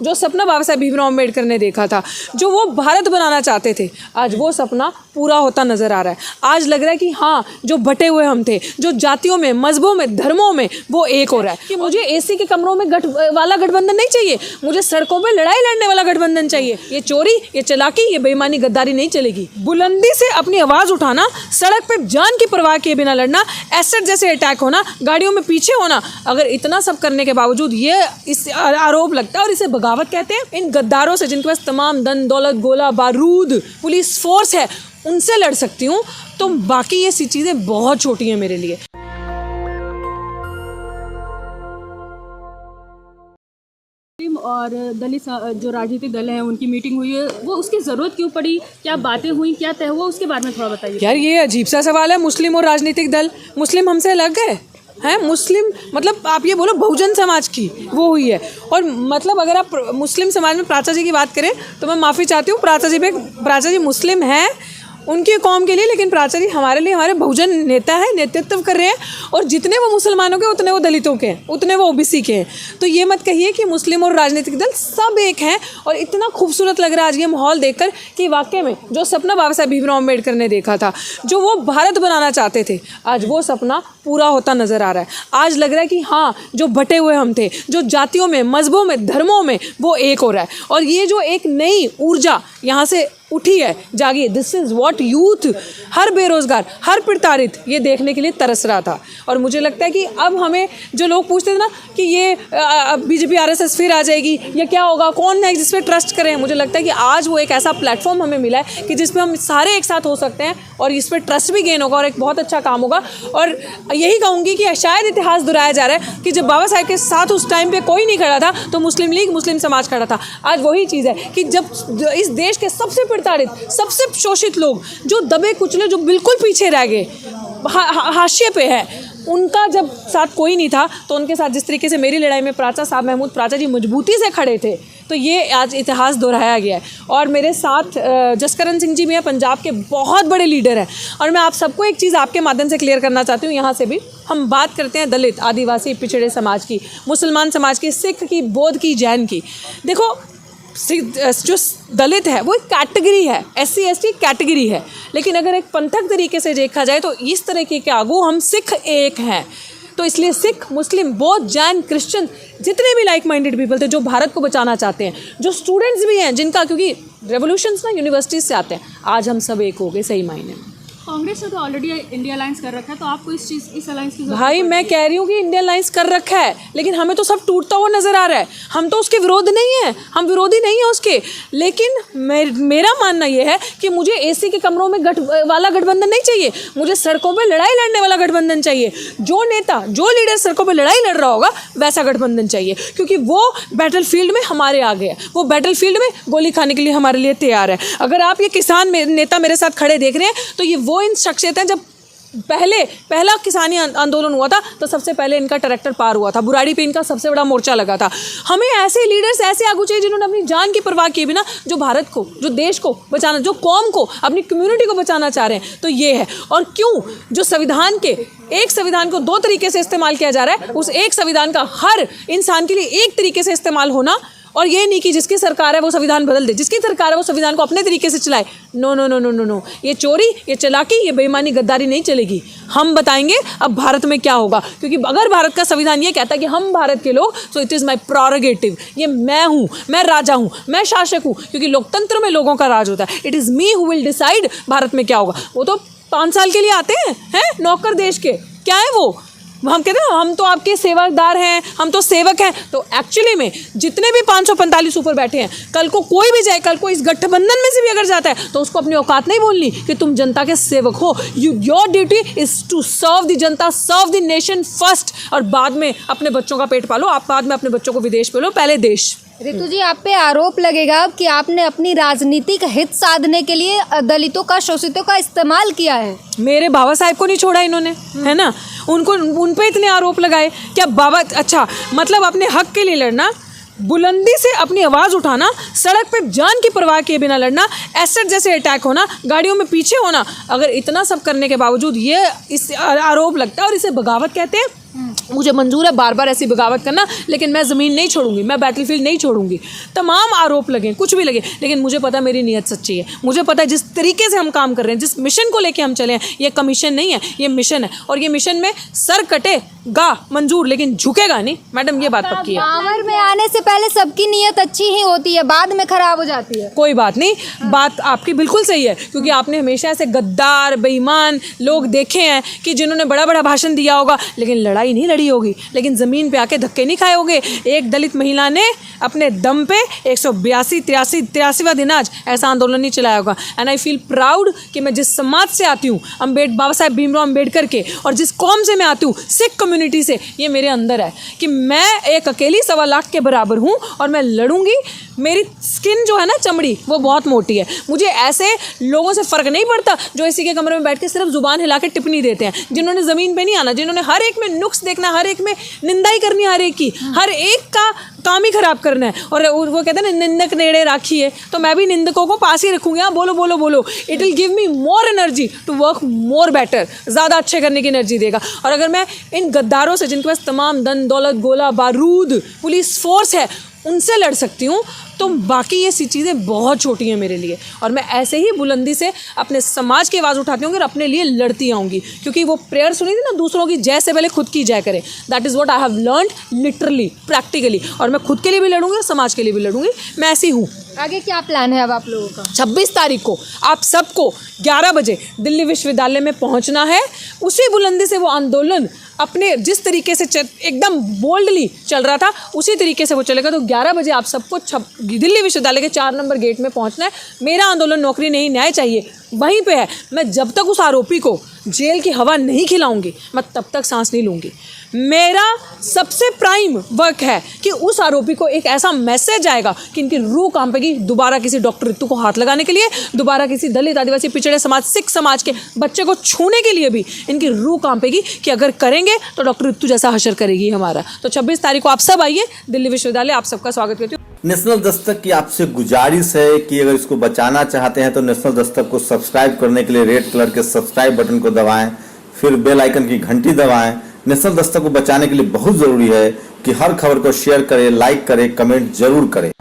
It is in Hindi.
जो सपना बाबा साहेब भीमराव अम्बेडकर ने देखा था, जो वो भारत बनाना चाहते थे, आज वो सपना पूरा होता नजर आ रहा है। आज लग रहा है कि हाँ, जो बटे हुए हम थे, जो जातियों में, मजहबों में, धर्मों में, वो एक हो रहा है। कि मुझे एसी के कमरों में वाला गठबंधन नहीं चाहिए, मुझे सड़कों पे लड़ाई लड़ने वाला गठबंधन चाहिए। ये चोरी, ये चलाकी, ये बेईमानी, गद्दारी नहीं चलेगी। बुलंदी से अपनी आवाज उठाना, सड़क पे जान की परवाह किए बिना लड़ना, एसिड जैसे अटैक होना, गाड़ियों में पीछे होना, अगर इतना सब करने के बावजूद ये इस आरोप लगता है और इसे बगावत कहते हैं। इन गद्दारों से, जिनके पास तमाम धन दौलत, गोला बारूद, पुलिस फोर्स है, उनसे लड़ सकती हूँ, तो बाकी ये सी चीजें बहुत छोटी हैं मेरे लिए। और दलित जो राजनीतिक दल हैं उनकी मीटिंग हुई है, वो उसकी ज़रूरत क्यों पड़ी, क्या बातें हुई, क्या तय हुआ, उसके बारे में थोड़ा बताइए। यार ये अजीब सा सवाल है। मुस्लिम और राजनीतिक दल, मुस्लिम हमसे अलग गए हैं? मुस्लिम मतलब आप ये बोलो बहुजन समाज की वो हुई है। और मतलब अगर आप मुस्लिम समाज में प्राचा जी की बात करें तो मैं माफ़ी चाहती हूँ, प्राचा जी मुस्लिम हैं उनकी कौम के लिए, लेकिन प्राचा जी हमारे लिए हमारे बहुजन नेता है, नेतृत्व कर रहे हैं। और जितने वो मुसलमानों के, उतने वो दलितों के हैं, उतने वो ओबीसी के हैं। तो ये मत कहिए कि मुस्लिम और राजनीतिक दल सब एक हैं। और इतना खूबसूरत लग रहा है आज ये माहौल देखकर कि वाकई में जो सपना बाबा साहेब भीमराव अम्बेडकर ने देखा था, जो वो भारत बनाना चाहते थे, आज वो सपना पूरा होता नज़र आ रहा है। आज लग रहा है कि हाँ, जो बटे हुए हम थे, जो जातियों में, मजहबों में, धर्मों में, वो एक हो रहा है। और ये जो एक नई ऊर्जा यहाँ से उठी है, जागिए, दिस इज़ व्हाट यूथ, हर बेरोजगार, हर प्रताड़ित ये देखने के लिए तरस रहा था। और मुझे लगता है कि अब हमें जो लोग पूछते थे ना कि ये बीजेपी आरएसएस फिर आ जाएगी या क्या होगा, कौन है जिस पे ट्रस्ट करें, मुझे लगता है कि आज वो एक ऐसा प्लेटफॉर्म हमें मिला है कि जिस पे हम सारे एक साथ हो सकते हैं और इस पर ट्रस्ट भी गेन होगा और एक बहुत अच्छा काम होगा। और यही कहूँगी कि शायद इतिहास दोहराया जा रहा है कि जब बाबा साहेब के साथ उस टाइम पे कोई नहीं खड़ा था तो मुस्लिम लीग, मुस्लिम समाज खड़ा था। आज वही चीज़ है कि जब इस देश के सबसे प्रताड़ित, सबसे शोषित लोग, जो दबे कुचले, जो बिल्कुल पीछे रह गए, हाशिए पे है, उनका जब साथ कोई नहीं था, तो उनके साथ जिस तरीके से मेरी लड़ाई में प्राचा साहब महमूद प्राचा जी मजबूती से खड़े थे, तो ये आज इतिहास दोहराया गया है। और मेरे साथ जसकरण सिंह जी भी हैं, पंजाब के बहुत बड़े लीडर हैं। और मैं आप सबको एक चीज़ आपके माध्यम से क्लियर करना चाहती हूँ, यहाँ से भी हम बात करते हैं दलित, आदिवासी, पिछड़े समाज की, मुसलमान समाज की, सिख की, बौद्ध की, जैन की। देखो, जो दलित है वो एक कैटेगरी है, SC ST कैटेगरी है, लेकिन अगर एक पंथक तरीके से देखा जाए तो इस तरीके के आगू हम सिख एक हैं। तो इसलिए सिख, मुस्लिम, बौद्ध, जैन, क्रिश्चियन, जितने भी लाइक माइंडेड पीपल थे जो भारत को बचाना चाहते हैं, जो स्टूडेंट्स भी हैं जिनका, क्योंकि रेवोल्यूशंस ना यूनिवर्सिटीज़ से आते हैं, आज हम सब एक हो गए सही मायने में। कांग्रेस ने तो ऑलरेडी इंडिया अलायंस कर रखा है, तो आपको इस अलायंस की जरूरत भाई मैं कह रही हूँ कि इंडिया अलायंस कर रखा है, लेकिन हमें तो सब टूटता हुआ नजर आ रहा है। हम तो उसके विरोध नहीं है, हम विरोधी नहीं है उसके, लेकिन मेरा मानना यह है कि मुझे एसी के कमरों में वाला गठबंधन नहीं चाहिए, मुझे सड़कों पे लड़ाई लड़ने वाला गठबंधन चाहिए। जो नेता, जो लीडर सड़कों पे लड़ाई लड़ रहा होगा, वैसा गठबंधन चाहिए, क्योंकि वो बैटल फील्ड में हमारे आगे है, वो बैटल फील्ड में गोली खाने के लिए हमारे लिए तैयार है। अगर आप ये किसान नेता मेरे साथ खड़े देख रहे हैं, तो ये वो इन शख्सियत हैं जब पहला किसानी आंदोलन हुआ था तो सबसे पहले इनका ट्रैक्टर पार हुआ था, बुराड़ी पे इनका सबसे बड़ा मोर्चा लगा था। हमें ऐसे लीडर्स, ऐसे आगू चाहिए जिन्होंने अपनी जान की परवाह किए बिना, जो भारत को, जो देश को बचाना, जो कौम को, अपनी कम्युनिटी को बचाना चाह रहे हैं। तो ये है। और क्यों जो संविधान के, एक संविधान को दो तरीके से इस्तेमाल किया जा रहा है, उस एक संविधान का हर इंसान के लिए एक तरीके से इस्तेमाल होना, और ये नहीं कि जिसकी सरकार है वो संविधान बदल दे, जिसकी सरकार है वो संविधान को अपने तरीके से चलाए। No no no no no no, ये चोरी, ये चलाकी, ये बेईमानी, गद्दारी नहीं चलेगी। हम बताएंगे अब भारत में क्या होगा, क्योंकि अगर भारत का संविधान ये कहता है कि हम भारत के लोग, so it is my prerogative, ये मैं हूँ, मैं राजा हूँ, मैं शासक हूँ, क्योंकि लोकतंत्र में लोगों का राज होता है। It is me who will decide Bharat में क्या होगा। वो तो 5 साल के लिए आते हैं नौकर देश के, क्या है वो, हम कहते हैं हम तो आपके सेवकदार हैं, हम तो सेवक हैं। तो एक्चुअली में जितने भी 545 ऊपर बैठे हैं, कल को कोई भी जाए, कल को इस गठबंधन में से भी अगर जाता है, तो उसको अपनी औकात नहीं बोलनी कि तुम जनता के सेवक हो। Your duty is to serve the janata, serve the nation first, और बाद में अपने बच्चों का पेट पालो। आप बाद में अपने बच्चों को विदेश भेजो, पहले देश। ऋतु जी, आप पे आरोप लगेगा कि आपने अपनी राजनीतिक हित साधने के लिए दलितों का, शोषितों का इस्तेमाल किया है। मेरे बाबा साहेब को नहीं छोड़ा इन्होंने, है ना, उन पे इतने आरोप लगाए क्या बाबा, अच्छा मतलब अपने हक के लिए लड़ना, बुलंदी से अपनी आवाज़ उठाना, सड़क पे जान की परवाह किए बिना लड़ना, एसिड जैसे अटैक होना, गाड़ियों में पीछे होना, अगर इतना सब करने के बावजूद ये इस आरोप लगता है और इसे बगावत कहते हैं। मुझे मंजूर है बार बार ऐसी बगावत करना, लेकिन मैं ज़मीन नहीं छोड़ूंगी, मैं बैटलफील्ड नहीं छोड़ूंगी। तमाम आरोप लगे, कुछ भी लगे, लेकिन मुझे पता है मेरी नीयत सच्ची है। मुझे पता है जिस तरीके से हम काम कर रहे हैं, जिस मिशन को लेके हम चले हैं, ये कमीशन नहीं है, ये मिशन है। और ये मिशन में सर कटेगा मंजूर, लेकिन झुकेगा नहीं। मैडम ये बात पक्की है। पावर में आने से पहले सबकी नीयत अच्छी ही होती है, बाद में खराब हो जाती है। कोई बात नहीं, बात आपकी बिल्कुल सही है, क्योंकि आपने हमेशा ऐसे गद्दार बेईमान लोग देखे हैं कि जिन्होंने बड़ा बड़ा भाषण दिया होगा, लेकिन लड़ाई नहीं लड़ी होगी, लेकिन ज़मीन पे आके धक्के नहीं खाए होंगे। एक दलित महिला ने अपने दम पे 182-83वां दिन आज ऐसा आंदोलन नहीं चलाया होगा। एंड आई फील प्राउड कि मैं जिस समाज से आती हूँ, बाबा साहेब भीमराव अम्बेडकर के, और जिस कौम से मैं आती हूँ, सिख कम्युनिटी से, ये मेरे अंदर है कि मैं एक अकेली 1.25 लाख के बराबर हूँ और मैं लड़ूंगी। मेरी स्किन जो है ना, चमड़ी, वो बहुत मोटी है। मुझे ऐसे लोगों से फ़र्क नहीं पड़ता जो इसी के कमरे में बैठ के सिर्फ ज़ुबान हिला के टिप्पणी देते हैं, जिन्होंने ज़मीन पे नहीं आना, जिन्होंने हर एक में नुक्स देखना, हर एक में निंदा ही करनी, हर एक की, हर एक का काम ही खराब करना है। और वो कहते हैं ना, निंदक नेड़े राखी है, तो मैं भी निंदकों को पास ही रखूँगी। हाँ, बोलो बोलो बोलो, it will give me more energy to work more better, ज़्यादा अच्छे करने की एनर्जी देगा। और अगर मैं इन गद्दारों से, जिनके पास तमाम धन दौलत, गोला बारूद, पुलिस फोर्स है, उनसे लड़ सकती हूँ, तो बाकी ये सी चीज़ें बहुत छोटी हैं मेरे लिए। और मैं ऐसे ही बुलंदी से अपने समाज की आवाज़ उठाती हूँ और अपने लिए लड़ती आऊँगी, क्योंकि वो प्रेयर सुनी थी ना, दूसरों की जय से पहले खुद की जय करें। That is what I have learned literally, practically. और मैं खुद के लिए भी लड़ूंगी और समाज के लिए भी लड़ूंगी। मैं ऐसी हूँ। आगे क्या प्लान है अब आप लोगों का? 26 तारीख को आप सबको 11 बजे दिल्ली विश्वविद्यालय में पहुंचना है। उसी बुलंदी से वो आंदोलन अपने जिस तरीके से एकदम बोल्डली चल रहा था, उसी तरीके से वो चलेगा। तो 11 बजे आप सबको दिल्ली विश्वविद्यालय के 4 नंबर गेट में पहुंचना है। मेरा आंदोलन नौकरी नहीं, न्याय चाहिए, वहीं पे है। मैं जब तक उस आरोपी को जेल की हवा नहीं खिलाऊंगी, मैं तब तक सांस नहीं लूँगी। मेरा सबसे प्राइम वर्क है कि उस आरोपी को एक ऐसा मैसेज आएगा कि इनकी रूह कांपेगी दोबारा किसी डॉक्टर रितु को हाथ लगाने के लिए, दोबारा किसी दलित, आदिवासी, पिछड़े समाज, सिख समाज के बच्चे को छूने के लिए भी इनकी रूह कांपेगी कि अगर करेंगे तो डॉक्टर रितु जैसा हशर करेगी हमारा। तो 26 तारीख को आप सब आइए दिल्ली विश्वविद्यालय। आप सबका स्वागत करती हूँ। नेशनल दस्तक की आपसे गुजारिश है कि अगर इसको बचाना चाहते हैं तो नेशनल दस्तक को सब्सक्राइब करने के लिए रेड कलर के सब्सक्राइब बटन को दबाएं, फिर बेल आइकन की घंटी दबाएं। नेशनल दस्तक को बचाने के लिए बहुत जरूरी है कि हर खबर को शेयर करें, लाइक करें, कमेंट जरूर करें।